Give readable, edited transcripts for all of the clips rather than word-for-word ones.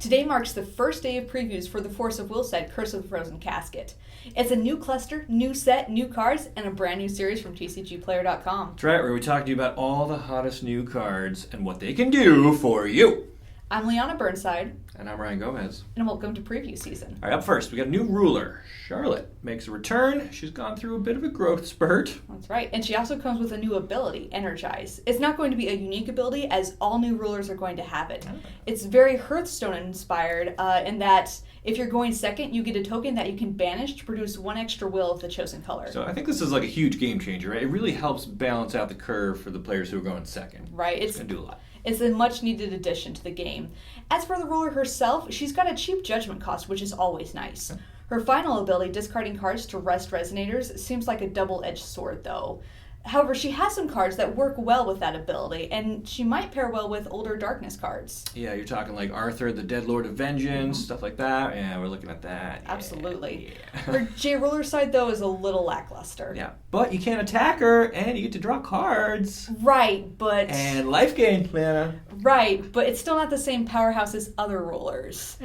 Today marks the first day of previews for the Force of Will set, Curse of the Frozen Casket. It's a new cluster, new set, new cards, and a brand new series from TCGplayer.com. That's right, where we talk to you about all the hottest new cards and what they can do for you. I'm Liana Burnside. And I'm Ryan Gomez. And welcome to preview season. All right, up first, we got a new ruler. Charlotte makes a return. She's gone through a bit of a growth spurt. That's right. And she also comes with a new ability, Energize. It's not going to be a unique ability, as all new rulers are going to have it. Oh. It's very Hearthstone-inspired in that if you're going second, you get a token that you can banish to produce one extra will of the chosen color. So I think this is like a huge game changer, right? It really helps balance out the curve for the players who are going second. Right. It's going to do a lot. It's a much-needed addition to the game. As for the ruler herself, she's got a cheap judgment cost, which is always nice. Her final ability, discarding cards to rest resonators, seems like a double-edged sword, though. However, she has some cards that work well with that ability, and she might pair well with older Darkness cards. Yeah, you're talking like Arthur, the Dead Lord of Vengeance, stuff like that. Yeah, we're looking at that. Absolutely. Yeah. Her J-Ruler side, though, is a little lackluster. Yeah, but you can't attack her, and you get to draw cards. Right, but... And life gain, Liana. Right, but it's still not the same powerhouse as other rulers.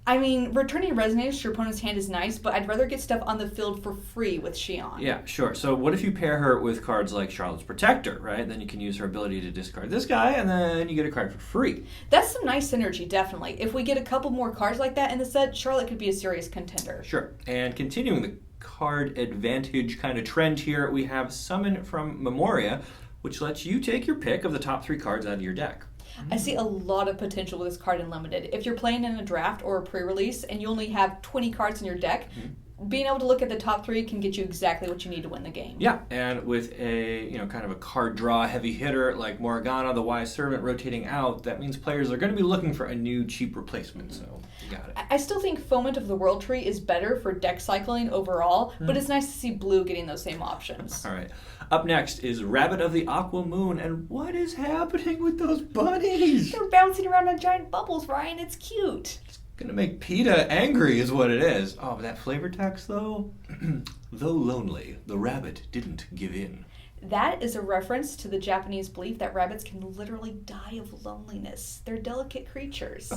I mean, returning resonators to your opponent's hand is nice, but I'd rather get stuff on the field for free with Xion. Yeah, sure. So what if you pair her with cards like Charlotte's Protector, right? Then you can use her ability to discard this guy, and then you get a card for free. That's some nice synergy, definitely. If we get a couple more cards like that in the set, Charlotte could be a serious contender. Sure. And continuing the card advantage kind of trend here, we have Summon from Memoria, which lets you take your pick of the top 3 cards out of your deck. I see a lot of potential with this card in Limited. If you're playing in a draft or a pre-release and you only have 20 cards in your deck, being able to look at the top 3 can get you exactly what you need to win the game. Yeah, and with a kind of a card draw heavy hitter like Morgana, the Wise Servant, rotating out, that means players are going to be looking for a new cheap replacement, so you got it. I still think Foment of the World Tree is better for deck cycling overall, but it's nice to see Blue getting those same options. All right. Up next is Rabbit of the Aqua Moon, and what is happening with those bunnies? They're bouncing around on giant bubbles, Ryan. It's cute. It's gonna make PETA angry is what it is. Oh, but that flavor text, though? Though lonely, the rabbit didn't give in. That is a reference to the Japanese belief that rabbits can literally die of loneliness. They're delicate creatures.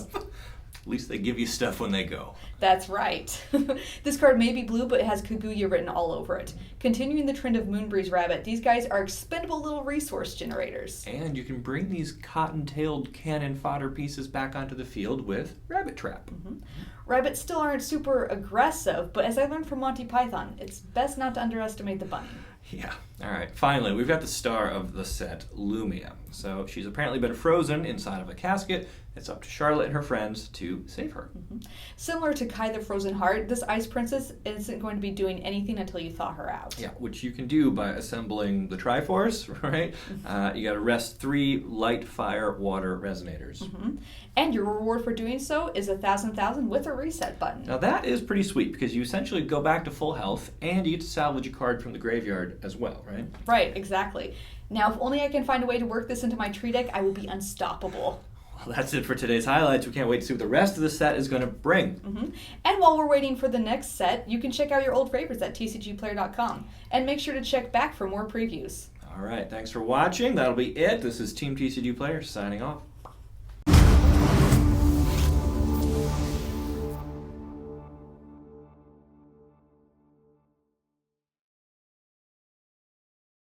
At least they give you stuff when they go. That's right. This card may be blue, but it has Kaguya written all over it. Continuing the trend of Moonbreeze Rabbit, these guys are expendable little resource generators. And you can bring these cotton-tailed cannon fodder pieces back onto the field with Rabbit Trap. Rabbits still aren't super aggressive, but as I learned from Monty Python, it's best not to underestimate the bunny. Yeah. All right. Finally, we've got the star of the set, Lumia. So she's apparently been frozen inside of a casket. It's up to Charlotte and her friends to save her. Similar to Kai the Frozen Heart, this Ice Princess isn't going to be doing anything until you thaw her out. Yeah, which you can do by assembling the Triforce, right? You got to rest 3 light, fire, water resonators. And your reward for doing so is 1,000,000 with a reset button. Now that is pretty sweet because you essentially go back to full health and you get to salvage a card from the graveyard as well, right? Right, exactly. Now, if only I can find a way to work this into my tree deck, I will be unstoppable. Well, that's it for today's highlights. We can't wait to see what the rest of the set is going to bring. And while we're waiting for the next set, you can check out your old favorites at TCGplayer.com. And make sure to check back for more previews. All right, thanks for watching. That'll be it. This is Team TCG Player signing off.